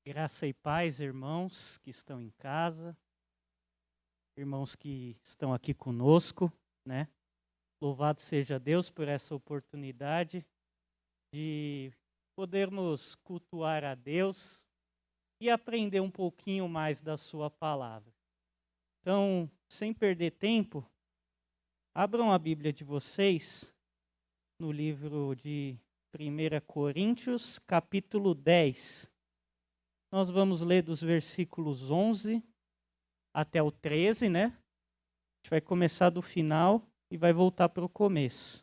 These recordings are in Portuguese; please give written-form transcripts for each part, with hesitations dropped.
Graça e paz, irmãos que estão em casa, irmãos que estão aqui conosco, né? Louvado seja Deus por essa oportunidade de podermos cultuar a Deus e aprender um pouquinho mais da sua palavra. Então, sem perder tempo, abram a Bíblia de vocês no livro de 1 Coríntios, capítulo 10. Nós vamos ler dos versículos 11 até o 13, né? A gente vai começar do final e vai voltar para o começo.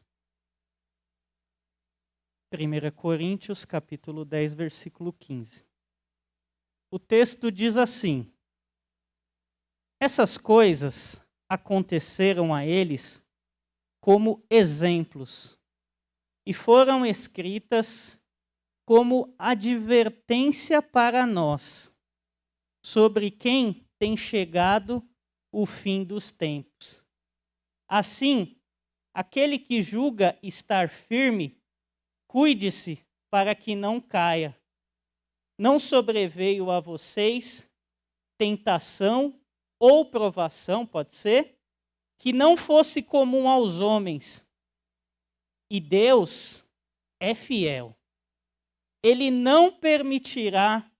1 Coríntios, capítulo 10, versículo 15. O texto diz assim: essas coisas aconteceram a eles como exemplos e foram escritas como advertência para nós, sobre quem tem chegado o fim dos tempos. Assim, aquele que julga estar firme, cuide-se para que não caia. Não sobreveio a vocês tentação ou provação, pode ser, que não fosse comum aos homens. E Deus é fiel. Ele não permitirá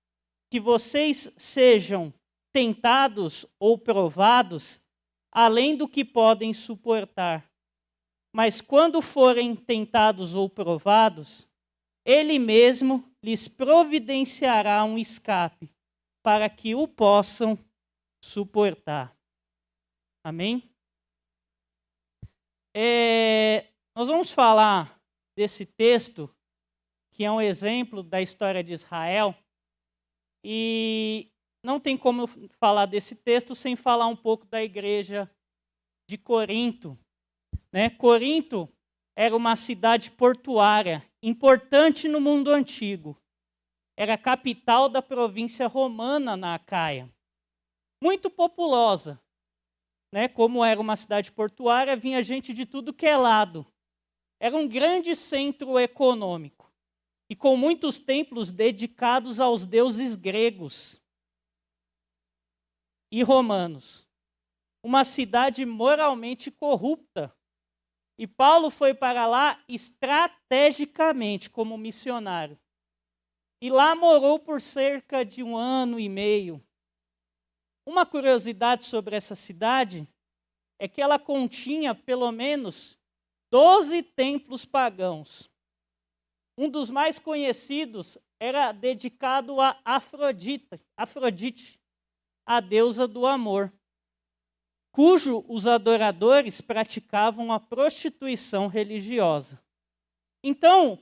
que vocês sejam tentados ou provados além do que podem suportar. Mas quando forem tentados ou provados, Ele mesmo lhes providenciará um escape para que o possam suportar. Amém? Nós vamos falar desse texto, que é um exemplo da história de Israel, e não tem como falar desse texto sem falar um pouco da igreja de Corinto, né? Corinto era uma cidade portuária, importante no mundo antigo. Era a capital da província romana na Acaia. Muito populosa, né? Como era uma cidade portuária, vinha gente de tudo que é lado. Era um grande centro econômico e com muitos templos dedicados aos deuses gregos e romanos. Uma cidade moralmente corrupta. E Paulo foi para lá estrategicamente como missionário. E lá morou por cerca de 1 ano e meio. Uma curiosidade sobre essa cidade é que ela continha pelo menos 12 templos pagãos. Um dos mais conhecidos era dedicado a Afrodite, a deusa do amor, cujo os adoradores praticavam a prostituição religiosa. Então,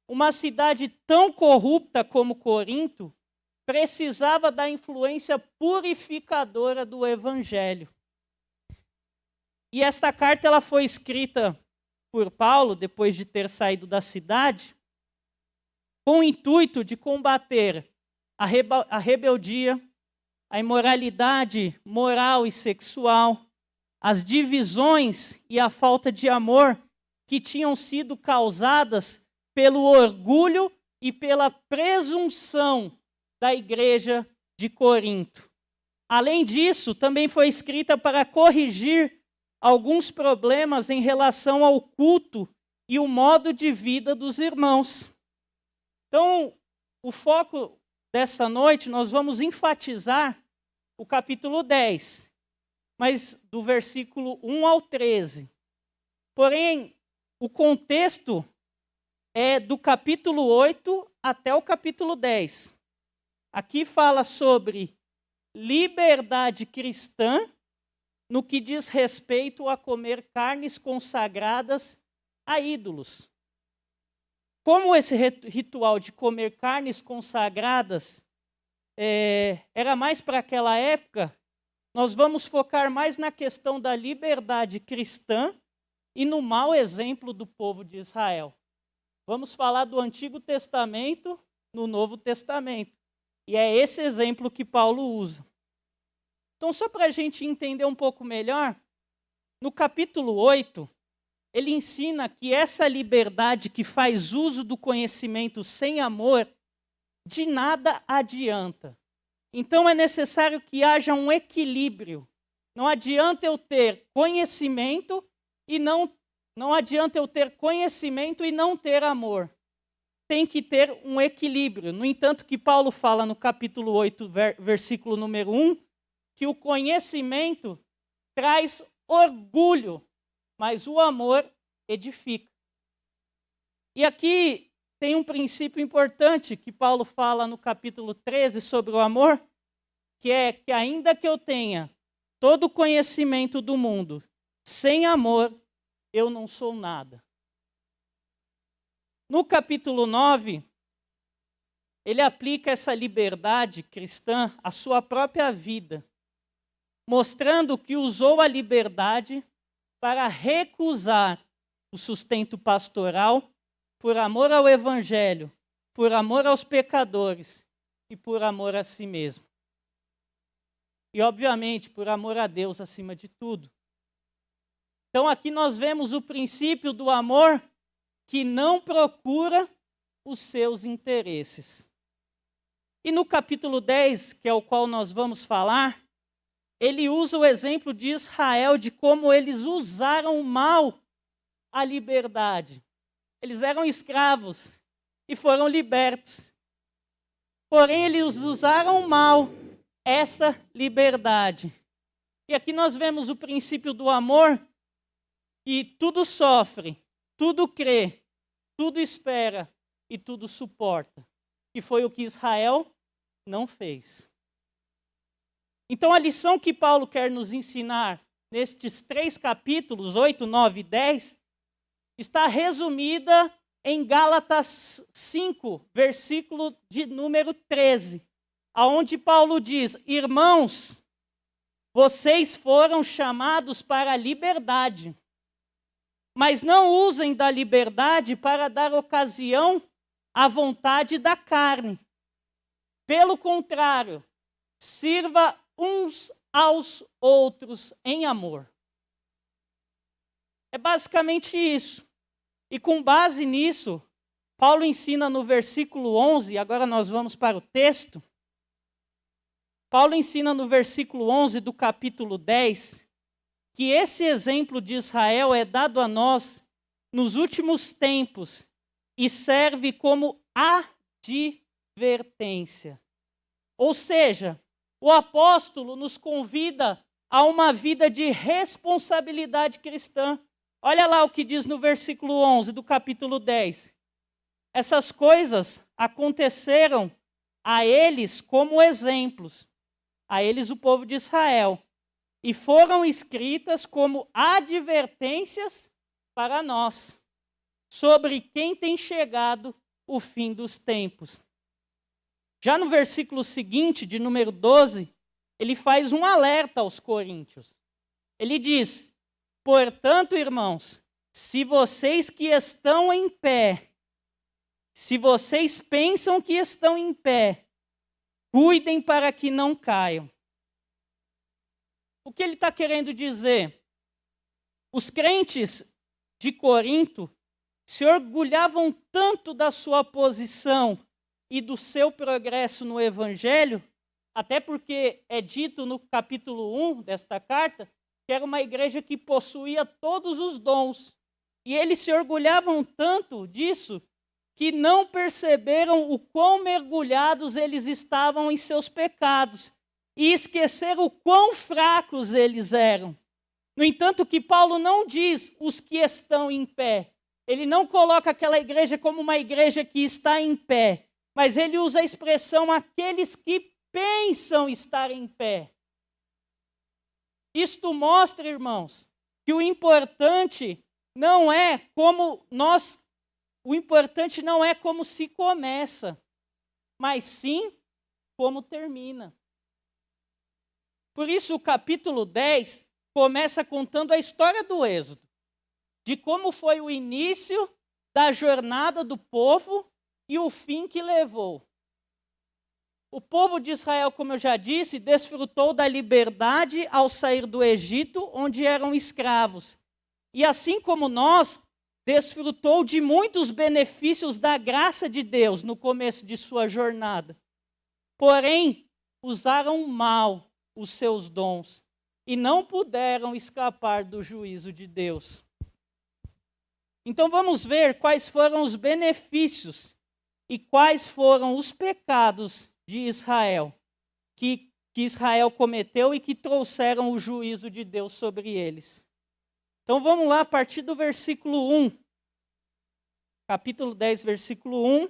uma cidade tão corrupta como Corinto precisava da influência purificadora do evangelho. E esta carta ela foi escrita por Paulo, depois de ter saído da cidade, com o intuito de combater a rebeldia, a imoralidade moral e sexual, as divisões e a falta de amor que tinham sido causadas pelo orgulho e pela presunção da igreja de Corinto. Além disso, também foi escrita para corrigir alguns problemas em relação ao culto e o modo de vida dos irmãos. Então, o foco dessa noite, nós vamos enfatizar o capítulo 10, mas do versículo 1 ao 13. Porém, o contexto é do capítulo 8 até o capítulo 10. Aqui fala sobre liberdade cristã no que diz respeito a comer carnes consagradas a ídolos. Como esse ritual de comer carnes consagradas era mais para aquela época, nós vamos focar mais na questão da liberdade cristã e no mau exemplo do povo de Israel. Vamos falar do Antigo Testamento no Novo Testamento. E é esse exemplo que Paulo usa. Então, só para a gente entender um pouco melhor, no capítulo 8, ele ensina que essa liberdade que faz uso do conhecimento sem amor de nada adianta. Então é necessário que haja um equilíbrio. Não adianta eu ter conhecimento e não adianta eu ter conhecimento e não ter amor. Tem que ter um equilíbrio. No entanto, que Paulo fala no capítulo 8, versículo número 1, que o conhecimento traz orgulho, mas o amor edifica. E aqui tem um princípio importante que Paulo fala no capítulo 13 sobre o amor, que é que ainda que eu tenha todo o conhecimento do mundo, sem amor, eu não sou nada. No capítulo 9, ele aplica essa liberdade cristã à sua própria vida, mostrando que usou a liberdade para recusar o sustento pastoral por amor ao evangelho, por amor aos pecadores e por amor a si mesmo. E, obviamente, por amor a Deus acima de tudo. Então, aqui nós vemos o princípio do amor que não procura os seus interesses. E no capítulo 10, que é o qual nós vamos falar, ele usa o exemplo de Israel, de como eles usaram mal a liberdade. Eles eram escravos e foram libertos. Porém, eles usaram mal essa liberdade. E aqui nós vemos o princípio do amor, que tudo sofre, tudo crê, tudo espera e tudo suporta. Que foi o que Israel não fez. Então, a lição que Paulo quer nos ensinar nestes 3 capítulos, 8, 9 e 10, está resumida em Gálatas 5, versículo de número 13, aonde Paulo diz: irmãos, vocês foram chamados para a liberdade, mas não usem da liberdade para dar ocasião à vontade da carne. Pelo contrário, sirva uns aos outros em amor. É basicamente isso. E com base nisso, Paulo ensina no versículo 11, agora nós vamos para o texto. Paulo ensina no versículo 11 do capítulo 10, que esse exemplo de Israel é dado a nós nos últimos tempos e serve como advertência. Ou seja, o apóstolo nos convida a uma vida de responsabilidade cristã. Olha lá o que diz no versículo 11 do capítulo 10. Essas coisas aconteceram a eles como exemplos, a eles o povo de Israel, e foram escritas como advertências para nós, sobre quem tem chegado o fim dos tempos. Já no versículo seguinte, de número 12, ele faz um alerta aos coríntios. Ele diz: portanto, irmãos, se vocês que estão em pé, se vocês pensam que estão em pé, cuidem para que não caiam. O que ele está querendo dizer? Os crentes de Corinto se orgulhavam tanto da sua posição e do seu progresso no Evangelho, até porque é dito no capítulo 1 desta carta, que era uma igreja que possuía todos os dons. E eles se orgulhavam tanto disso, que não perceberam o quão mergulhados eles estavam em seus pecados, e esqueceram o quão fracos eles eram. No entanto, que Paulo não diz os que estão em pé. Ele não coloca aquela igreja como uma igreja que está em pé, mas ele usa a expressão aqueles que pensam estar em pé. Isto mostra, irmãos, que o importante não é como se começa, mas sim como termina. Por isso o capítulo 10 começa contando a história do Êxodo, de como foi o início da jornada do povo e o fim que levou. O povo de Israel, como eu já disse, desfrutou da liberdade ao sair do Egito, onde eram escravos. E assim como nós, desfrutou de muitos benefícios da graça de Deus no começo de sua jornada. Porém, usaram mal os seus dons e não puderam escapar do juízo de Deus. Então vamos ver quais foram os benefícios e quais foram os pecados de Israel, que Israel cometeu e que trouxeram o juízo de Deus sobre eles. Então vamos lá, a partir do versículo 1. Capítulo 10, versículo 1.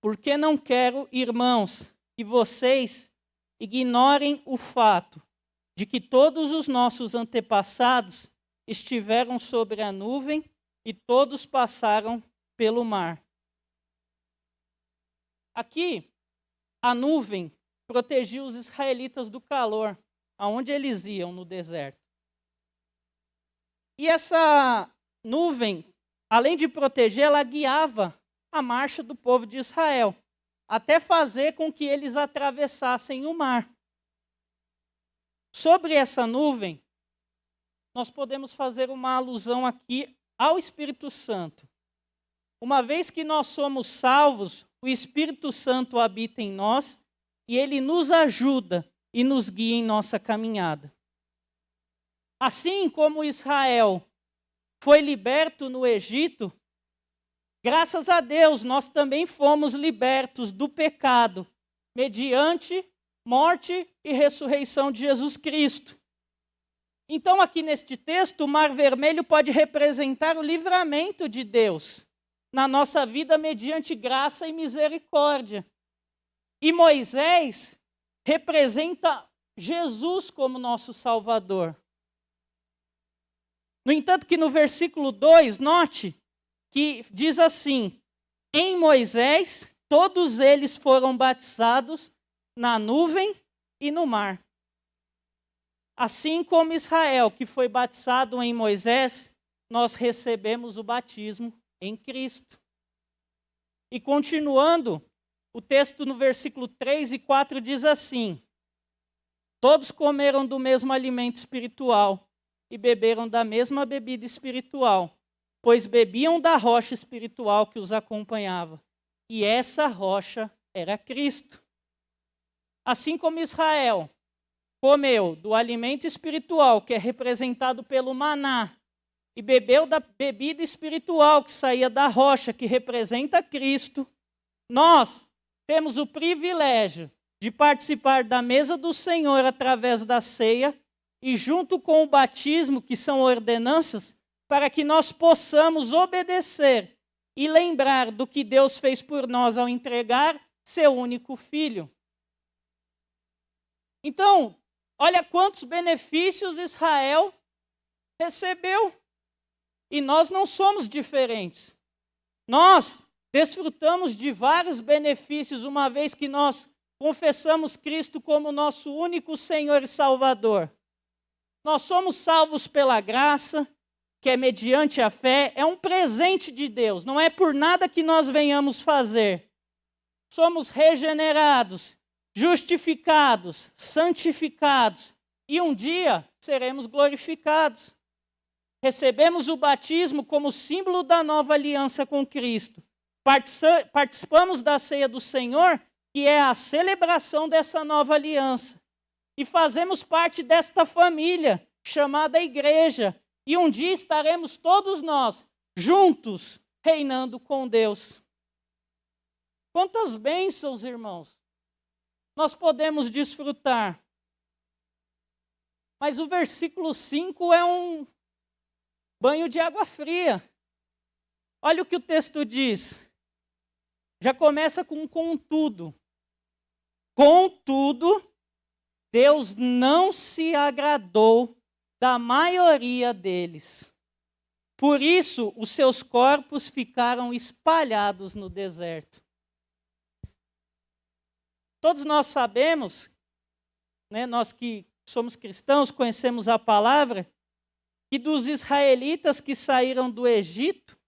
Porque não quero, irmãos, que vocês ignorem o fato de que todos os nossos antepassados estiveram sobre a nuvem e todos passaram pelo mar. Aqui, a nuvem protegia os israelitas do calor, aonde eles iam no deserto. E essa nuvem, além de proteger, ela guiava a marcha do povo de Israel, até fazer com que eles atravessassem o mar. Sobre essa nuvem, nós podemos fazer uma alusão aqui ao Espírito Santo. Uma vez que nós somos salvos, o Espírito Santo habita em nós e ele nos ajuda e nos guia em nossa caminhada. Assim como Israel foi liberto no Egito, graças a Deus nós também fomos libertos do pecado, mediante morte e ressurreição de Jesus Cristo. Então, aqui neste texto, o Mar Vermelho pode representar o livramento de Deus na nossa vida mediante graça e misericórdia. E Moisés representa Jesus como nosso Salvador. No entanto, que no versículo 2, note que diz assim: em Moisés, todos eles foram batizados na nuvem e no mar. Assim como Israel, que foi batizado em Moisés, nós recebemos o batismo em Cristo. E continuando, o texto no versículo 3 e 4 diz assim: todos comeram do mesmo alimento espiritual e beberam da mesma bebida espiritual, pois bebiam da rocha espiritual que os acompanhava, e essa rocha era Cristo. Assim como Israel comeu do alimento espiritual, que é representado pelo maná, e bebeu da bebida espiritual que saía da rocha, que representa Cristo, nós temos o privilégio de participar da mesa do Senhor através da ceia e junto com o batismo, que são ordenanças, para que nós possamos obedecer e lembrar do que Deus fez por nós ao entregar seu único filho. Então, olha quantos benefícios Israel recebeu. E nós não somos diferentes. Nós desfrutamos de vários benefícios, uma vez que nós confessamos Cristo como nosso único Senhor e Salvador. Nós somos salvos pela graça, que é mediante a fé, é um presente de Deus, não é por nada que nós venhamos fazer. Somos regenerados, justificados, santificados, e um dia seremos glorificados. Recebemos o batismo como símbolo da nova aliança com Cristo. Participamos da ceia do Senhor, que é a celebração dessa nova aliança. E fazemos parte desta família, chamada igreja. E um dia estaremos todos nós, juntos, reinando com Deus. Quantas bênçãos, irmãos, nós podemos desfrutar. Mas o versículo 5 é um banho de água fria. Olha o que o texto diz. Já começa com contudo. Contudo, Deus não se agradou da maioria deles. Por isso, os seus corpos ficaram espalhados no deserto. Todos nós sabemos, né, nós que somos cristãos, conhecemos a palavra, que dos israelitas que saíram do Egito,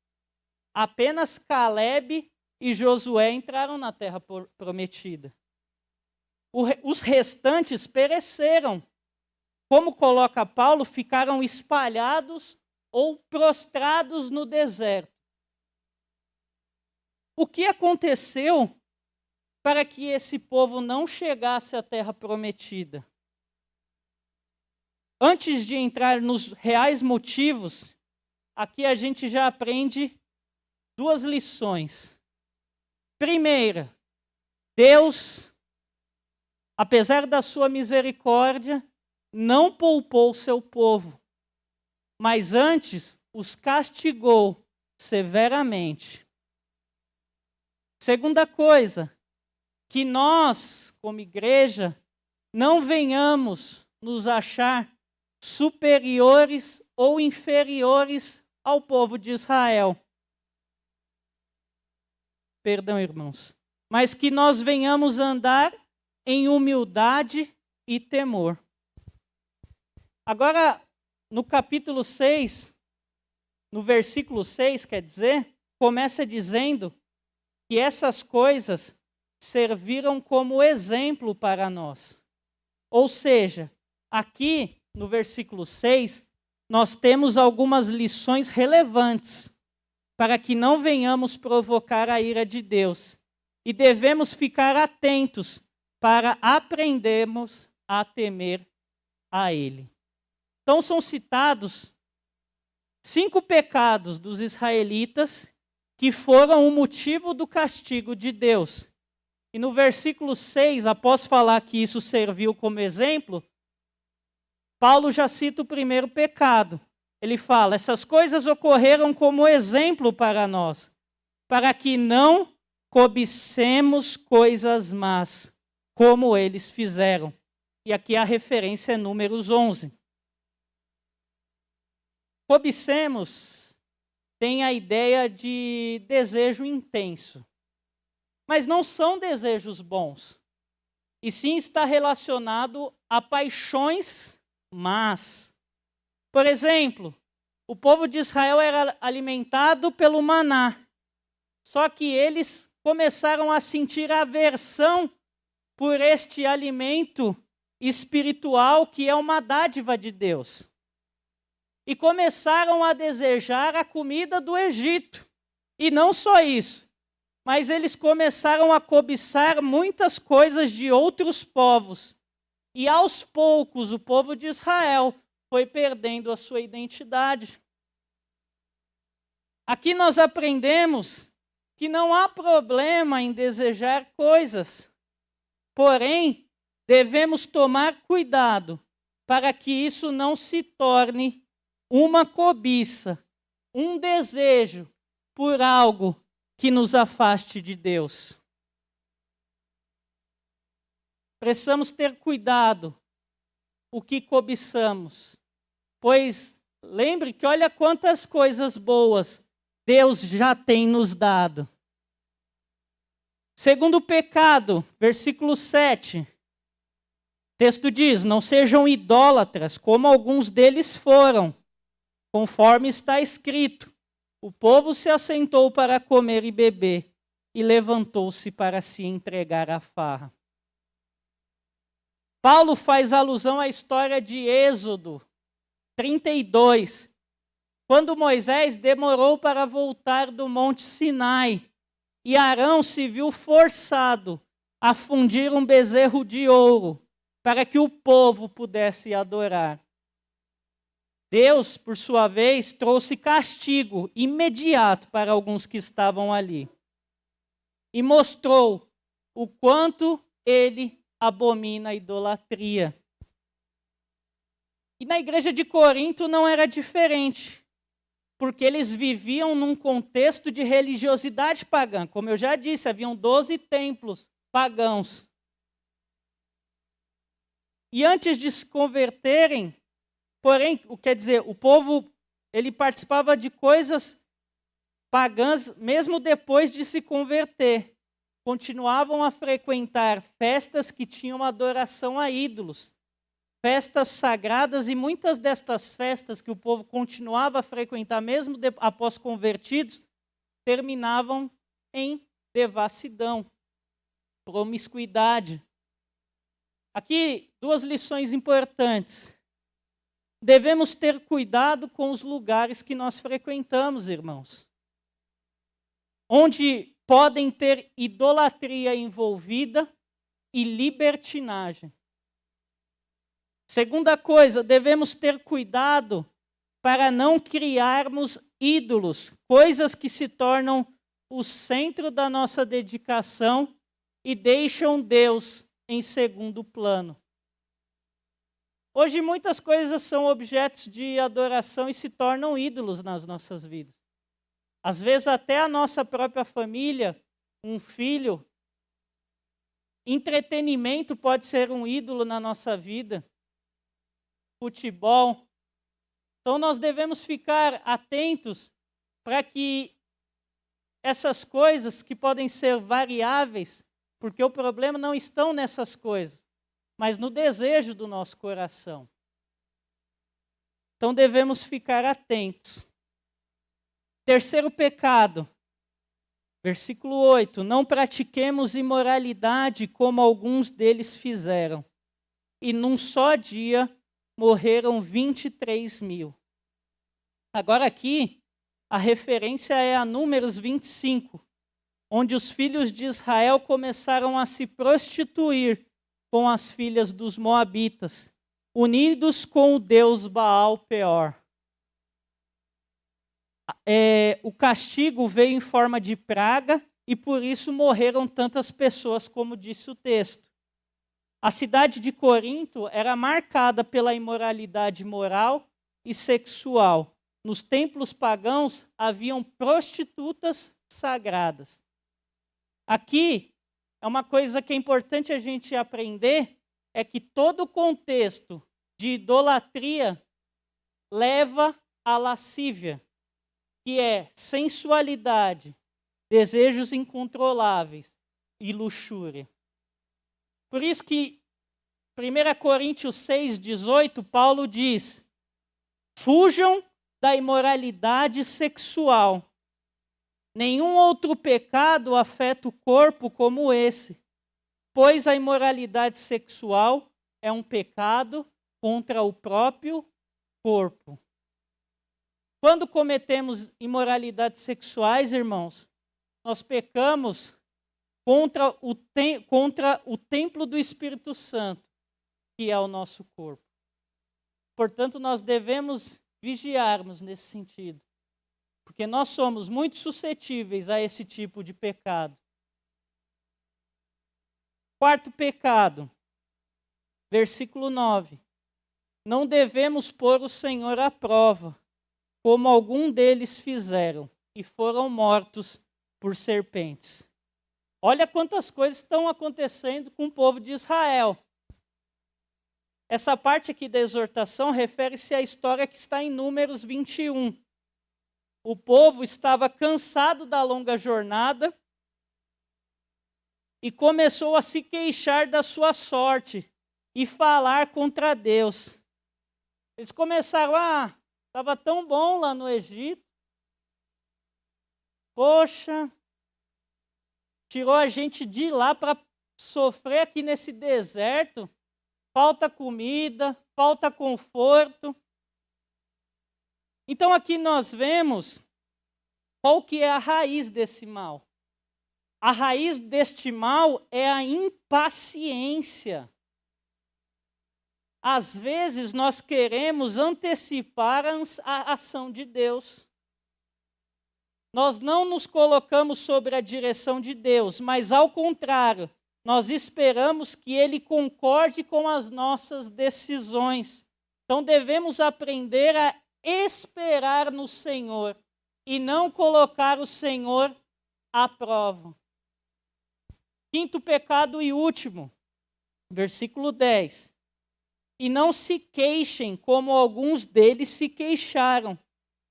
apenas Caleb e Josué entraram na terra prometida. Os restantes pereceram. Como coloca Paulo, ficaram espalhados ou prostrados no deserto. O que aconteceu para que esse povo não chegasse à terra prometida? Antes de entrar nos reais motivos, aqui a gente já aprende duas lições. Primeira, Deus, apesar da sua misericórdia, não poupou seu povo, mas antes os castigou severamente. Segunda coisa, que nós, como igreja, não venhamos nos achar superiores ou inferiores ao povo de Israel. Perdão, irmãos. Mas que nós venhamos andar em humildade e temor. Agora, no capítulo 6, no versículo 6, quer dizer, começa dizendo que essas coisas serviram como exemplo para nós. Ou seja, aqui no versículo 6, nós temos algumas lições relevantes para que não venhamos provocar a ira de Deus. E devemos ficar atentos para aprendermos a temer a Ele. Então são citados 5 pecados dos israelitas que foram o motivo do castigo de Deus. E no versículo 6, após falar que isso serviu como exemplo, Paulo já cita o primeiro pecado. Ele fala, essas coisas ocorreram como exemplo para nós, para que não cobicemos coisas más, como eles fizeram. E aqui a referência é Números 11. Cobicemos tem a ideia de desejo intenso. Mas não são desejos bons. E sim está relacionado a paixões más. Por exemplo, o povo de Israel era alimentado pelo maná. Só que eles começaram a sentir aversão por este alimento espiritual que é uma dádiva de Deus. E começaram a desejar a comida do Egito. E não só isso, mas eles começaram a cobiçar muitas coisas de outros povos. E aos poucos o povo de Israel foi perdendo a sua identidade. Aqui nós aprendemos que não há problema em desejar coisas. Porém, devemos tomar cuidado para que isso não se torne uma cobiça, um desejo por algo que nos afaste de Deus. Precisamos ter cuidado o que cobiçamos, pois lembre que olha quantas coisas boas Deus já tem nos dado. Segundo pecado, versículo 7. O texto diz, não sejam idólatras, como alguns deles foram, conforme está escrito. O povo se assentou para comer e beber, e levantou-se para se entregar à farra. Paulo faz alusão à história de Êxodo 32, quando Moisés demorou para voltar do Monte Sinai, e Arão se viu forçado a fundir um bezerro de ouro, para que o povo pudesse adorar. Deus, por sua vez, trouxe castigo imediato para alguns que estavam ali. E mostrou o quanto ele abomina a idolatria. E na igreja de Corinto não era diferente, porque eles viviam num contexto de religiosidade pagã. Como eu já disse, haviam 12 templos pagãos. E antes de se converterem, porém, quer dizer, o povo ele participava de coisas pagãs mesmo depois de se converter. Continuavam a frequentar festas que tinham adoração a ídolos, festas sagradas, e muitas destas festas que o povo continuava a frequentar mesmo após convertidos, terminavam em devassidão, promiscuidade. Aqui, duas lições importantes. devemos ter cuidado com os lugares que nós frequentamos, irmãos, onde podem ter idolatria envolvida e libertinagem. Segunda coisa, devemos ter cuidado para não criarmos ídolos, coisas que se tornam o centro da nossa dedicação e deixam Deus em segundo plano. Hoje muitas coisas são objetos de adoração e se tornam ídolos nas nossas vidas. Às vezes até a nossa própria família, um filho, entretenimento pode ser um ídolo na nossa vida, futebol. Então nós devemos ficar atentos para que essas coisas que podem ser variáveis, porque o problema não está nessas coisas, mas no desejo do nosso coração. Então devemos ficar atentos. Terceiro pecado, versículo 8. Não pratiquemos imoralidade como alguns deles fizeram. E num só dia morreram 23.000. Agora aqui, a referência é a Números 25, onde os filhos de Israel começaram a se prostituir com as filhas dos moabitas, unidos com o deus Baal Peor. O castigo veio em forma de praga e por isso morreram tantas pessoas, como disse o texto. A cidade de Corinto era marcada pela imoralidade moral e sexual. Nos templos pagãos haviam prostitutas sagradas. Aqui é uma coisa que é importante a gente aprender, é que todo o contexto de idolatria leva à lascívia, que é sensualidade, desejos incontroláveis e luxúria. Por isso que 1 Coríntios 6,18, Paulo diz: fujam da imoralidade sexual. Nenhum outro pecado afeta o corpo como esse, pois a imoralidade sexual é um pecado contra o próprio corpo. Quando cometemos imoralidades sexuais, irmãos, nós pecamos contra o templo do Espírito Santo, que é o nosso corpo. Portanto, nós devemos vigiarmos nesse sentido, porque nós somos muito suscetíveis a esse tipo de pecado. Quarto pecado, versículo 9. Não devemos pôr o Senhor à prova, como algum deles fizeram, e foram mortos por serpentes. Olha quantas coisas estão acontecendo com o povo de Israel. Essa parte aqui da exortação refere-se à história que está em Números 21. O povo estava cansado da longa jornada e começou a se queixar da sua sorte e falar contra Deus. Eles começaram, estava tão bom lá no Egito. Poxa, tirou a gente de lá para sofrer aqui nesse deserto. Falta comida, falta conforto. Então aqui nós vemos qual que é a raiz desse mal. A raiz deste mal é a impaciência. Às vezes nós queremos antecipar a ação de Deus. Nós não nos colocamos sobre a direção de Deus, mas ao contrário, nós esperamos que Ele concorde com as nossas decisões. Então devemos aprender a esperar no Senhor e não colocar o Senhor à prova. Quinto pecado e último, versículo 10. E não se queixem como alguns deles se queixaram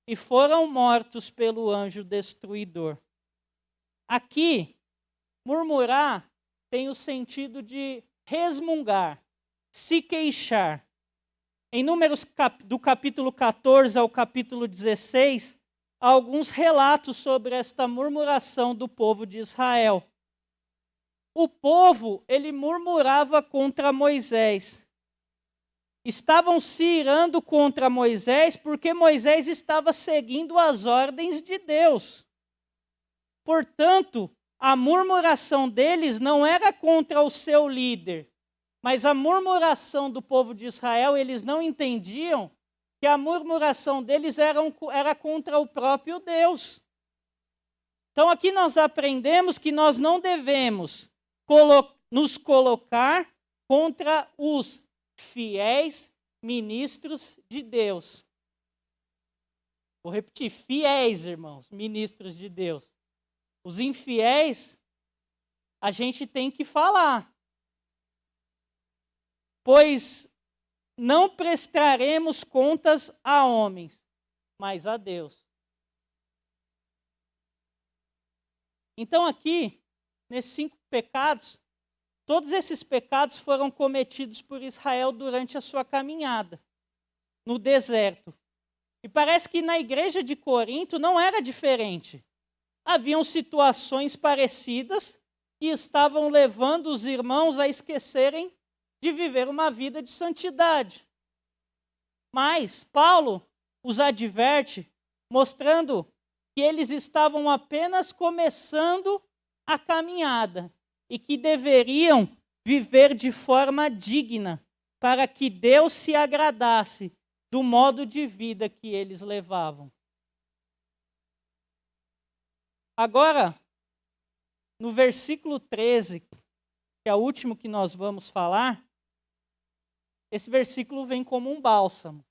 e foram mortos pelo anjo destruidor. Aqui, murmurar tem o sentido de resmungar, se queixar. Em Números do capítulo 14 ao capítulo 16, há alguns relatos sobre esta murmuração do povo de Israel. O povo, ele murmurava contra Moisés. estavam se irando contra Moisés porque Moisés estava seguindo as ordens de Deus. Portanto, a murmuração deles não era contra o seu líder, mas a murmuração do povo de Israel, eles não entendiam que a murmuração deles era contra o próprio Deus. Então aqui nós aprendemos que nós não devemos nos colocar contra os fiéis ministros de Deus. Vou repetir, fiéis, irmãos, ministros de Deus. Os infiéis, a gente tem que falar. Pois não prestaremos contas a homens, mas a Deus. Então aqui, nesses 5 pecados, todos esses pecados foram cometidos por Israel durante a sua caminhada no deserto. E parece que na igreja de Corinto não era diferente. Haviam situações parecidas que estavam levando os irmãos a esquecerem de viver uma vida de santidade. Mas Paulo os adverte, mostrando que eles estavam apenas começando a caminhada e que deveriam viver de forma digna para que Deus se agradasse do modo de vida que eles levavam. Agora, no versículo 13, que é o último que nós vamos falar, esse versículo vem como um bálsamo.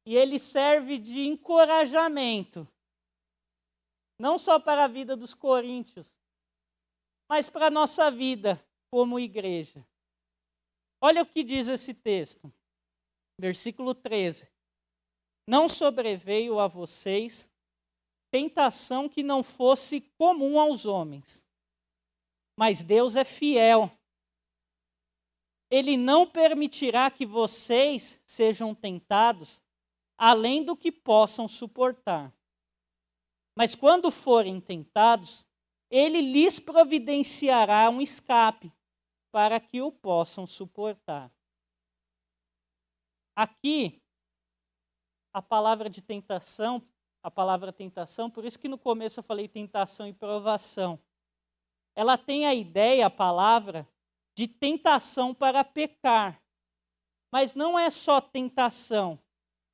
E ele serve de encorajamento, não só para a vida dos coríntios, mas para a nossa vida como igreja. Olha o que diz esse texto, versículo 13. Não sobreveio a vocês tentação que não fosse comum aos homens, mas Deus é fiel. Ele não permitirá que vocês sejam tentados além do que possam suportar. Mas quando forem tentados, Ele lhes providenciará um escape para que o possam suportar. Aqui, a palavra tentação, por isso que no começo eu falei tentação e provação, ela tem a ideia, a palavra, de tentação para pecar. Mas não é só tentação.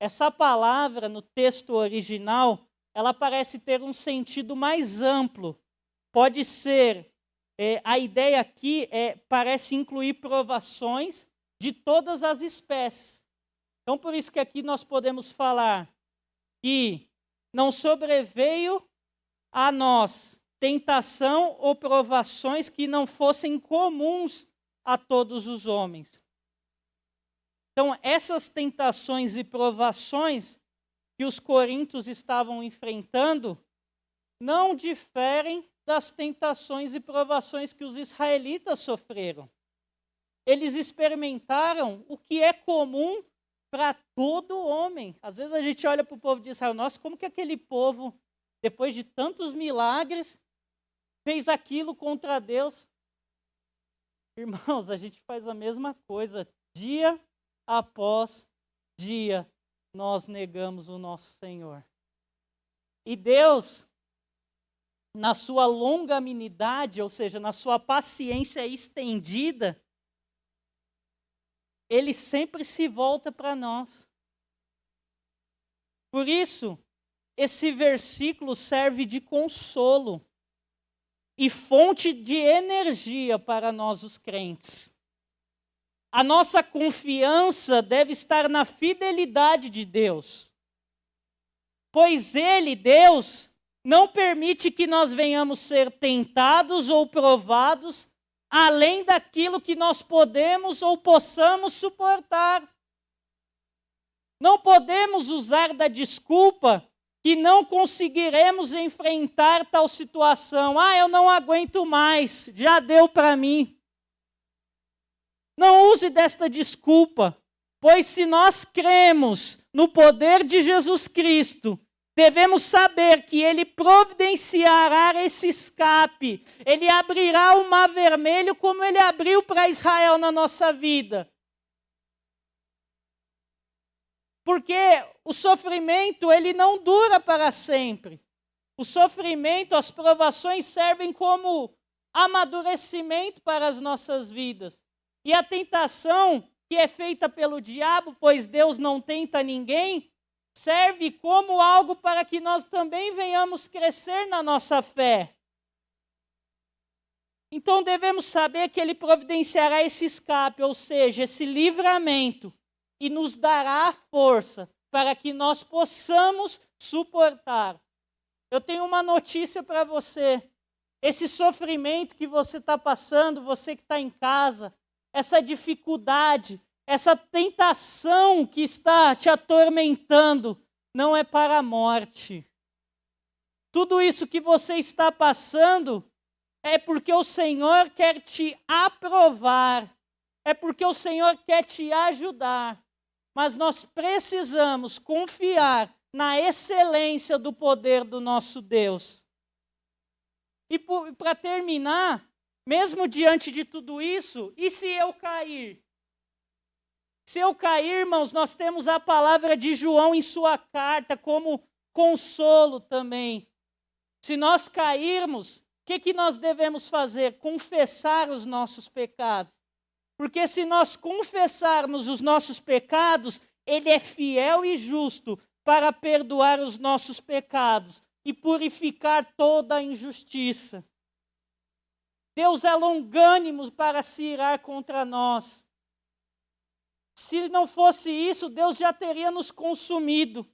Essa palavra, no texto original, ela parece ter um sentido mais amplo. Pode ser, a ideia aqui parece incluir provações de todas as espécies. Então, por isso que aqui nós podemos falar que não sobreveio a nós tentação ou provações que não fossem comuns a todos os homens. Então, essas tentações e provações que os coríntios estavam enfrentando não diferem das tentações e provações que os israelitas sofreram. Eles experimentaram o que é comum para todo homem. Às vezes a gente olha para o povo de Israel, nossa, como que aquele povo, depois de tantos milagres, fez aquilo contra Deus? Irmãos, a gente faz a mesma coisa, dia após dia, nós negamos o nosso Senhor. E Deus, na sua longanimidade, ou seja, na sua paciência estendida, Ele sempre se volta para nós. Por isso, esse versículo serve de consolo e fonte de energia para nós, os crentes. A nossa confiança deve estar na fidelidade de Deus. Pois Ele, Deus, não permite que nós venhamos ser tentados ou provados além daquilo que nós podemos ou possamos suportar. Não podemos usar da desculpa que não conseguiremos enfrentar tal situação. Eu não aguento mais, já deu para mim. Não use desta desculpa, pois se nós cremos no poder de Jesus Cristo, devemos saber que Ele providenciará esse escape. Ele abrirá o mar vermelho como Ele abriu para Israel na nossa vida. Porque o sofrimento, ele não dura para sempre. O sofrimento, as provações servem como amadurecimento para as nossas vidas. E a tentação, que é feita pelo diabo, pois Deus não tenta ninguém, serve como algo para que nós também venhamos crescer na nossa fé. Então devemos saber que Ele providenciará esse escape, ou seja, esse livramento, e nos dará a força para que nós possamos suportar. Eu tenho uma notícia para você. Esse sofrimento que você está passando, você que está em casa, essa dificuldade, essa tentação que está te atormentando, não é para a morte. Tudo isso que você está passando é porque o Senhor quer te aprovar, é porque o Senhor quer te ajudar. Mas nós precisamos confiar na excelência do poder do nosso Deus. E para terminar, mesmo diante de tudo isso, e se eu cair? Se eu cair, irmãos, nós temos a palavra de João em sua carta como consolo também. Se nós cairmos, o que nós devemos fazer? Confessar os nossos pecados. Porque se nós confessarmos os nossos pecados, Ele é fiel e justo para perdoar os nossos pecados e purificar toda a injustiça. Deus é longânimo para se irar contra nós. Se não fosse isso, Deus já teria nos consumido.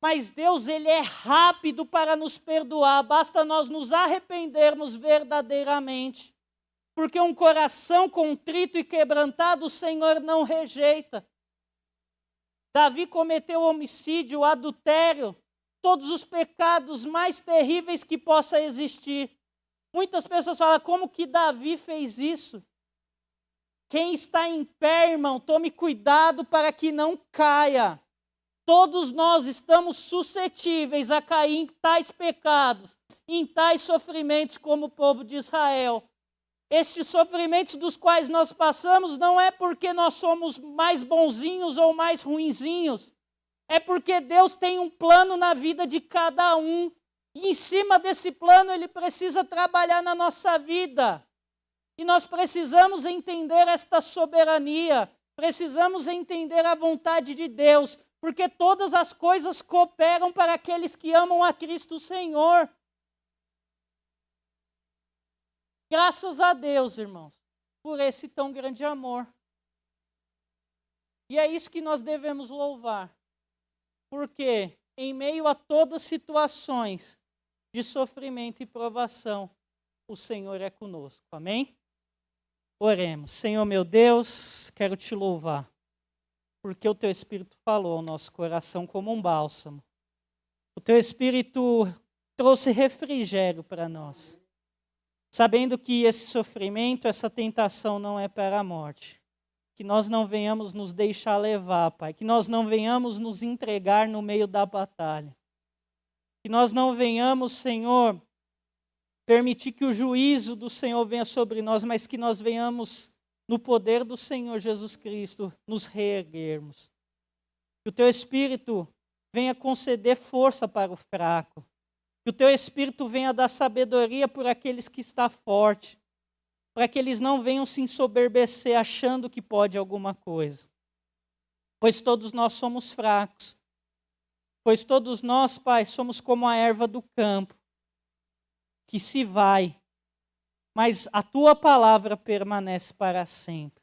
Mas Deus, Ele é rápido para nos perdoar, basta nós nos arrependermos verdadeiramente. Porque um coração contrito e quebrantado o Senhor não rejeita. Davi cometeu homicídio, adultério, todos os pecados mais terríveis que possa existir. Muitas pessoas falam, como que Davi fez isso? Quem está em pé, irmão, tome cuidado para que não caia. Todos nós estamos suscetíveis a cair em tais pecados, em tais sofrimentos como o povo de Israel. Estes sofrimentos dos quais nós passamos não é porque nós somos mais bonzinhos ou mais ruinzinhos. É porque Deus tem um plano na vida de cada um. E em cima desse plano Ele precisa trabalhar na nossa vida. E nós precisamos entender esta soberania. Precisamos entender a vontade de Deus. Porque todas as coisas cooperam para aqueles que amam a Cristo Senhor. Graças a Deus, irmãos, por esse tão grande amor. E é isso que nós devemos louvar. Porque em meio a todas as situações de sofrimento e provação, o Senhor é conosco. Amém? Oremos. Senhor meu Deus, quero te louvar. Porque o teu Espírito falou ao nosso coração como um bálsamo. O teu Espírito trouxe refrigério para nós. Sabendo que esse sofrimento, essa tentação não é para a morte. Que nós não venhamos nos deixar levar, Pai. Que nós não venhamos nos entregar no meio da batalha. Que nós não venhamos, Senhor, permitir que o juízo do Senhor venha sobre nós, mas que nós venhamos, no poder do Senhor Jesus Cristo, nos reerguermos. Que o teu Espírito venha conceder força para o fraco. Que o teu Espírito venha dar sabedoria por aqueles que estão fortes, para que eles não venham se ensoberbecer achando que pode alguma coisa. Pois todos nós somos fracos. Pois todos nós, Pai, somos como a erva do campo, que se vai, mas a tua palavra permanece para sempre.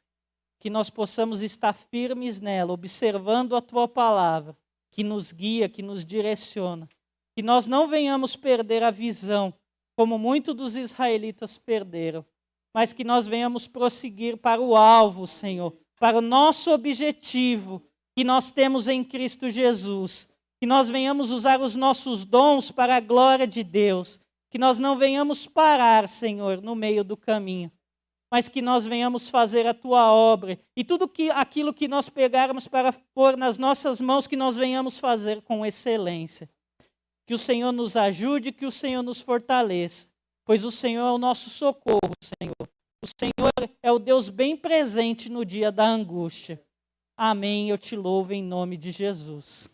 Que nós possamos estar firmes nela, observando a tua palavra, que nos guia, que nos direciona. Que nós não venhamos perder a visão, como muitos dos israelitas perderam, mas que nós venhamos prosseguir para o alvo, Senhor, para o nosso objetivo que nós temos em Cristo Jesus. Que nós venhamos usar os nossos dons para a glória de Deus. Que nós não venhamos parar, Senhor, no meio do caminho, mas que nós venhamos fazer a tua obra. E tudo aquilo que nós pegarmos para pôr nas nossas mãos, que nós venhamos fazer com excelência. Que o Senhor nos ajude, que o Senhor nos fortaleça, pois o Senhor é o nosso socorro, Senhor. O Senhor é o Deus bem presente no dia da angústia. Amém. Eu te louvo em nome de Jesus.